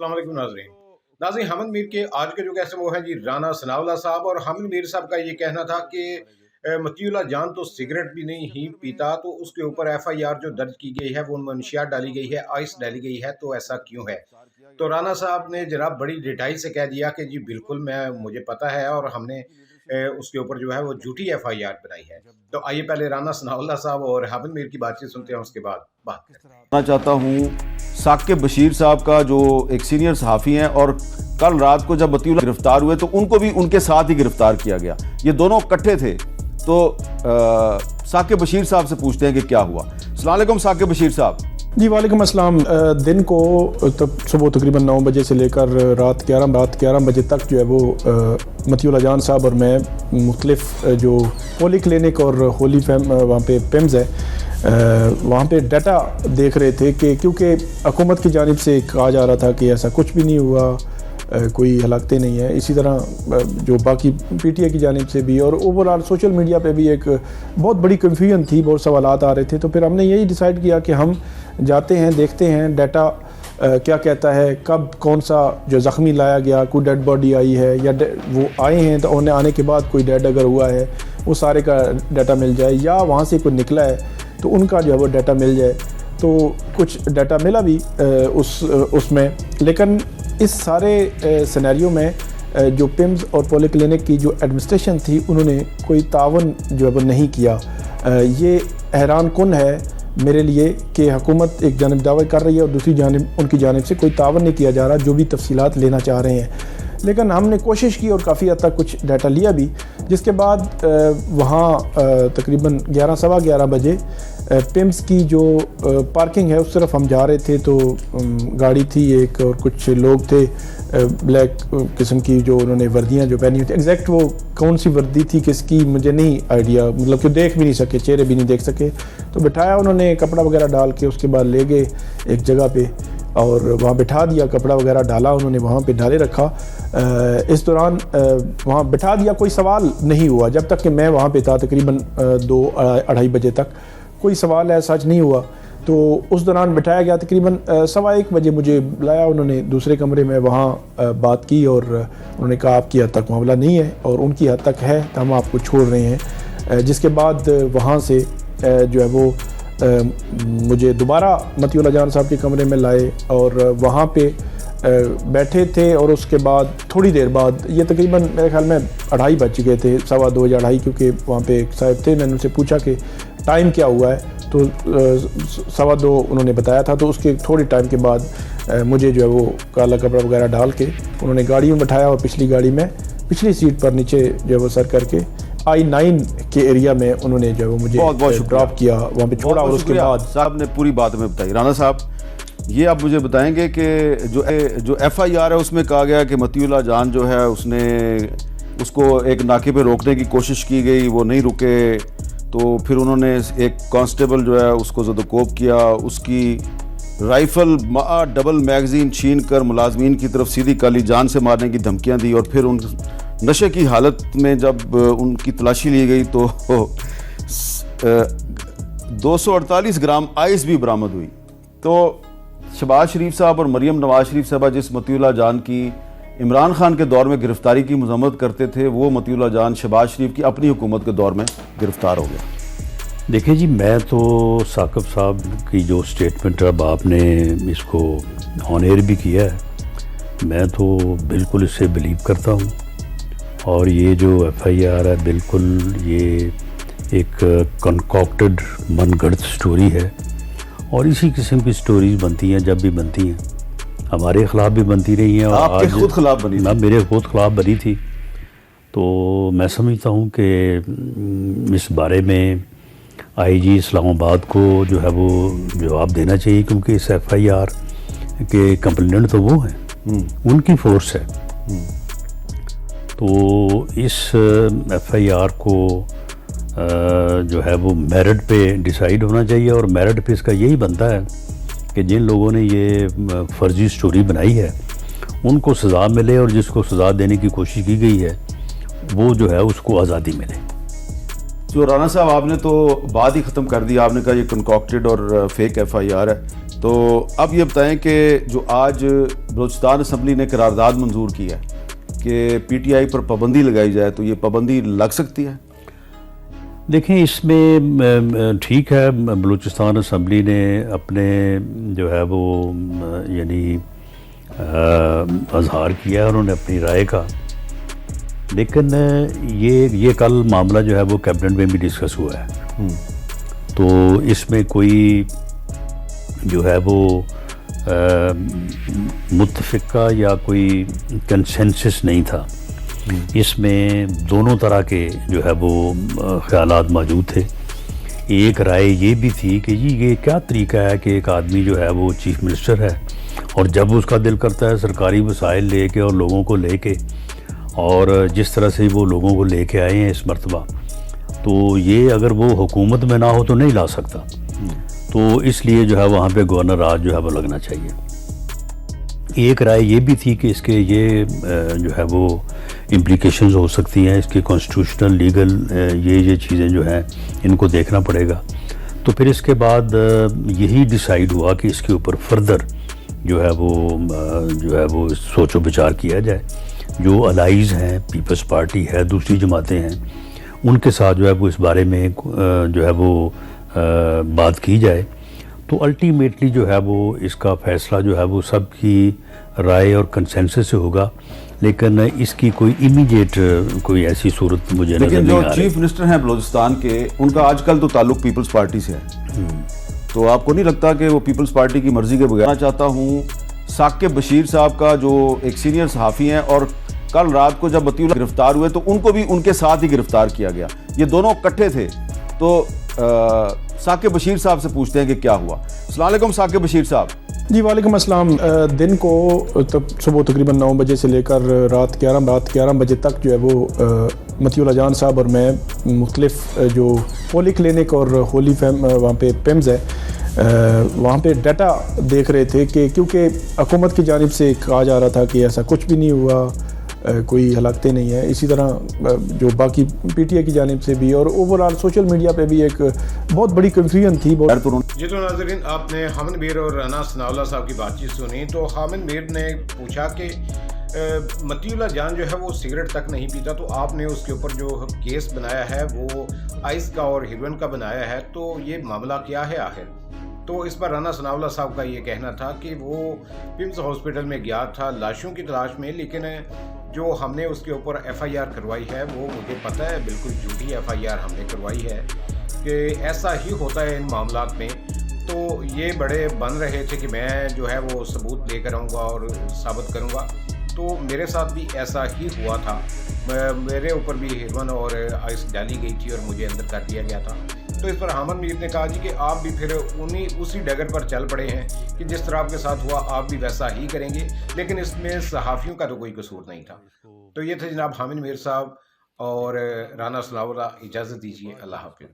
अस्सलाम वालेकुम नाज़रीन हामिद मीर के आज के जो कैसे वो हैं जी राना सनाउल्लाह साहब और हामिद मीर साहब का ये कहना था कि मतीउल्लाह जान तो सिगरेट भी नहीं ही पीता, तो उसके ऊपर FIR जो दर्ज की गई है वो मनशियात डाली गई है, आइस डाली गई है, तो ऐसा क्यों है। तो राना साहब ने जनाब बड़ी डिटेल से कह दिया कि जी बिल्कुल मुझे पता है और हमने उसके ऊपर जो है वो झूठी FIR बनाई है। तो आइए पहले राना सनाउल्लाह साहब और हामिद मीर की बातचीत सुनते हैं, उसके बाद बात करते हैं। मैं चाहता हूँ साकिब बशीर साहब का जो एक सीनियर सहाफ़ी हैं, और कल रात को जब मतीउल्लाह गिरफ्तार हुए तो उनको भी उनके साथ ही गिरफ्तार किया गया। ये दोनों इकट्ठे थे। तो साकिब बशीर साहब से पूछते हैं कि क्या हुआ। अस्सलाम वालेकुम साकिब बशीर साहब। जी वालेकुम अस्सलाम। दिन को तब सुबह तकरीबन 9 बजे से लेकर रात 11 बजे तक जो है वो मतीउल्लाह जान साहब और मैं मुख्तलिफ जो होली क्लिनिक और होली वहाँ पे पेम्स है वहाँ पे डाटा देख रहे थे कि क्योंकि हुकूमत की जानिब से कहा जा रहा था कि ऐसा कुछ भी नहीं हुआ, कोई हलाकतें नहीं है। इसी तरह जो बाकी PTI की जानिब से भी और ओवरऑल सोशल मीडिया पे भी एक बहुत बड़ी कन्फ्यूजन थी, बहुत सवालात आ रहे थे। तो फिर हमने यही डिसाइड किया कि हम जाते हैं, देखते हैं डाटा क्या कहता है, कब कौन सा जो ज़ख्मी लाया गया, कोई डेड बॉडी आई है या वो आए हैं तो उन्हें आने के बाद कोई डेड अगर हुआ है वो सारे का डाटा मिल जाए, या वहाँ से कोई निकला है तो उनका जो है वो डाटा मिल जाए। तो कुछ डाटा मिला भी उसमें, लेकिन इस सारे सिनेरियो में जो पिम्स और पॉलीक्लिनिक की जो एडमिनिस्ट्रेशन थी उन्होंने कोई तावन जो है वो नहीं किया। ये हैरान कुन है मेरे लिए कि हुकूमत एक जानिब दावा कर रही है और दूसरी जानिब उनकी जानिब से कोई तावन नहीं किया जा रहा जो भी तफसीलात लेना चाह रहे हैं। लेकिन हमने कोशिश की और काफ़ी हद तक कुछ डाटा लिया भी, जिसके बाद वहाँ तकरीबन 11 बजे पिम्स की जो पार्किंग है उस तरफ हम जा रहे थे तो गाड़ी थी एक और कुछ लोग थे ब्लैक किस्म की जो उन्होंने वर्दियाँ जो पहनी हुई थी। एग्जैक्ट वो कौन सी वर्दी थी किसकी मुझे नहीं आइडिया, मतलब कि देख भी नहीं सके, चेहरे भी नहीं देख सके। तो बिठाया उन्होंने कपड़ा वगैरह डाल के, उसके बाद ले गए एक जगह पे और वहाँ बिठा दिया, कपड़ा वगैरह डाला उन्होंने, वहाँ पे डाले रखा। इस दौरान वहाँ बिठा दिया, कोई सवाल नहीं हुआ जब तक कि मैं वहाँ पे था। तकरीबन 2-2:30 बजे तक कोई सवाल है सच नहीं हुआ। तो उस दौरान बिठाया गया। तकरीबन 1:15 बजे मुझे बुलाया उन्होंने दूसरे कमरे में, वहाँ बात की और उन्होंने कहा आपकी हद तक मामला नहीं है और उनकी हद तक है तो हम आपको छोड़ रहे हैं। जिसके बाद वहाँ से जो है वो मुझे दोबारा मतीउल्लाह जान साहब के कमरे में लाए और वहाँ पे बैठे थे। और उसके बाद थोड़ी देर बाद, ये तकरीबन मेरे ख्याल में 2:30 बज गए थे, 2:15 या 2:30, क्योंकि वहाँ पे एक साहब थे। मैंने उनसे पूछा कि टाइम क्या हुआ है, तो 2:15 उन्होंने बताया था। तो उसके थोड़ी टाइम के बाद मुझे जो है वो काला कपड़ा वगैरह डाल के उन्होंने गाड़ी में बैठाया और पिछली गाड़ी में पिछली सीट पर नीचे जो है वो सर करके I-9 के एरिया में उन्होंने जो है वो मुझे ड्रॉप किया, वहाँ पे छोड़ा। और उसके बाद साहब ने पूरी बात में बताई। राना साहब, ये आप मुझे बताएंगे कि जो FIR है उसमें कहा गया कि मतीउल्लाह जान जो है उसको एक नाके पे रोकने की कोशिश की गई, वो नहीं रुके, तो फिर उन्होंने एक कांस्टेबल जो है उसको ज़दोकोब किया, उसकी राइफ़ल डबल मैगज़ीन छीन कर मुलाजमीन की तरफ सीधी काली जान से मारने की धमकियां दी। और फिर उन नशे की हालत में जब उनकी तलाशी ली गई तो 248 ग्राम आइस भी बरामद हुई। तो शहबाज शरीफ साहब और मरियम नवाज शरीफ साहबा जिस मतीउल्लाह जान की इमरान खान के दौर में गिरफ्तारी की मजम्मत करते थे, वो मतीउल्लाह जान शहबाज शरीफ की अपनी हुकूमत के दौर में गिरफ्तार हो गया। देखिए जी, मैं तो साकिब साहब की जो स्टेटमेंट अब आपने इसको ऑन एयर भी किया है, मैं तो बिल्कुल इससे बिलीव करता हूँ। और ये जो FIR है बिल्कुल ये एक कंकॉक्टेड मनगढ़ंत स्टोरी है और इसी किस्म की स्टोरीज बनती हैं, जब भी बनती हैं हमारे ख़िलाफ़ भी बनती रही हैं। और आपके खुद खिलाफ बनी थी? मेरे खुद खिलाफ बनी थी। तो मैं समझता हूँ कि इस बारे में IG इस्लामाबाद को जो है वो जवाब देना चाहिए, क्योंकि इस FIR के कंप्लेनेंट तो वो हैं, उनकी फोर्स है। तो इस FIR को जो है वो मेरिट पे डिसाइड होना चाहिए और मेरिट पे इसका यही बनता है कि जिन लोगों ने ये फर्जी स्टोरी बनाई है उनको सज़ा मिले और जिसको सज़ा देने की कोशिश की गई है वो जो है उसको आज़ादी मिले। जो राना साहब आपने तो बात ही ख़त्म कर दी, आपने कहा ये कंकॉक्टेड और फेक FIR है। تو اب یہ بتائیں کہ جو آج بلوچستان اسمبلی نے قرارداد منظور کی ہے کہ پی ٹی آئی پر پابندی لگائی جائے، تو یہ پابندی لگ سکتی ہے؟ دیکھیں اس میں ٹھیک ہے، بلوچستان اسمبلی نے اپنے جو ہے وہ یعنی اظہار کیا ہے، انہوں نے اپنی رائے کا، لیکن یہ کل معاملہ جو ہے وہ کیبنٹ میں بھی ڈسکس ہوا ہے، تو اس میں کوئی جو ہے وہ متفقہ یا کوئی کنسنسس نہیں تھا، اس میں دونوں طرح کے جو ہے وہ خیالات موجود تھے۔ ایک رائے یہ بھی تھی کہ یہ کیا طریقہ ہے کہ ایک آدمی جو ہے وہ چیف منسٹر ہے اور جب اس کا دل کرتا ہے سرکاری وسائل لے کے اور لوگوں کو لے کے، اور جس طرح سے وہ لوگوں کو لے کے آئے ہیں اس مرتبہ، تو یہ اگر وہ حکومت میں نہ ہو تو نہیں لا سکتا، تو اس لیے جو ہے وہاں پہ گورنر راج جو ہے وہ لگنا چاہیے۔ ایک رائے یہ بھی تھی کہ اس کے یہ جو ہے وہ امپلیکیشنز ہو سکتی ہیں، اس کے کانسٹیٹیوشنل لیگل یہ چیزیں جو ہیں ان کو دیکھنا پڑے گا، تو پھر اس کے بعد یہی ڈیسائیڈ ہوا کہ اس کے اوپر فردر جو ہے وہ سوچ و بچار کیا جائے، جو الائیز ہیں، پیپلز پارٹی ہے، دوسری جماعتیں ہیں، ان کے ساتھ جو ہے وہ اس بارے میں جو ہے وہ بات کی جائے، تو الٹیمیٹلی جو ہے وہ اس کا فیصلہ جو ہے وہ سب کی رائے اور کنسنسس سے ہوگا، لیکن اس کی کوئی امیڈیٹ کوئی ایسی صورت مجھے نظر لیکن نہیں جو آ رہی۔ چیف منسٹر ہیں بلوچستان کے، ان کا آج کل تو تعلق پیپلز پارٹی سے ہے، تو آپ کو نہیں لگتا کہ وہ پیپلز پارٹی کی مرضی کے بغیر؟ میں چاہتا ہوں ثاقب بشیر صاحب کا جو ایک سینئر صحافی ہیں، اور کل رات کو جب مطیع اللہ گرفتار ہوئے تو ان کو بھی ان کے ساتھ ہی گرفتار کیا گیا، یہ دونوں اکٹھے تھے، تو ثاقب بشیر صاحب سے پوچھتے ہیں کہ کیا ہوا۔ السلام علیکم ثاقب بشیر صاحب۔ جی وعلیکم السلام۔ دن کو صبح تقریباً 9 بجے سے لے کر رات 11 بجے تک جو ہے وہ مطیع اللہ جان صاحب اور میں مختلف جو پولی کلینک اور ہولی وہاں پہ پیمز ہے وہاں پہ ڈیٹا دیکھ رہے تھے، کہ کیونکہ حکومت کی جانب سے کہا جا رہا تھا کہ ایسا کچھ بھی نہیں ہوا، کوئی ہلاکتیں نہیں ہیں، اسی طرح جو باقی پی ٹی آئی کی جانب سے بھی، اور اوورآل سوشل میڈیا پہ بھی ایک بہت بڑی کنفیوژن تھی۔ جی تو ناظرین، آپ نے حامد میر اور رانا ثناءاللہ صاحب کی بات چیت سنی، تو حامد میر نے پوچھا کہ مطیع اللہ جان جو ہے وہ سگریٹ تک نہیں پیتا، تو آپ نے اس کے اوپر جو کیس بنایا ہے وہ آئس کا اور ہیروئن کا بنایا ہے، تو یہ معاملہ کیا ہے آخر؟ تو اس پر رانا ثناءاللہ صاحب کا یہ کہنا تھا کہ وہ پمز ہاسپٹل میں گیا تھا لاشوں کی تلاش میں، لیکن جو ہم نے اس کے اوپر ایف آئی آر کروائی ہے وہ مجھے پتہ ہے بالکل جھوٹی ایف آئی آر ہم نے کروائی ہے، کہ ایسا ہی ہوتا ہے ان معاملات میں۔ تو یہ بڑے بن رہے تھے کہ میں جو ہے وہ ثبوت لے کر آؤں گا اور ثابت کروں گا، تو میرے ساتھ بھی ایسا ہی ہوا تھا، میرے اوپر بھی ہیروئن اور آئس ڈالی گئی تھی اور مجھے اندر کر دیا گیا تھا۔ تو اس پر حامد میر نے کہا جی کہ آپ بھی پھر اسی ڈگر پر چل پڑے ہیں کہ جس طرح آپ کے ساتھ ہوا آپ بھی ویسا ہی کریں گے، لیکن اس میں صحافیوں کا تو کوئی قصور نہیں تھا۔ تو یہ تھے جناب حامد میر صاحب اور رانا ثناءاللہ۔ اجازت دیجیے، اللہ حافظ۔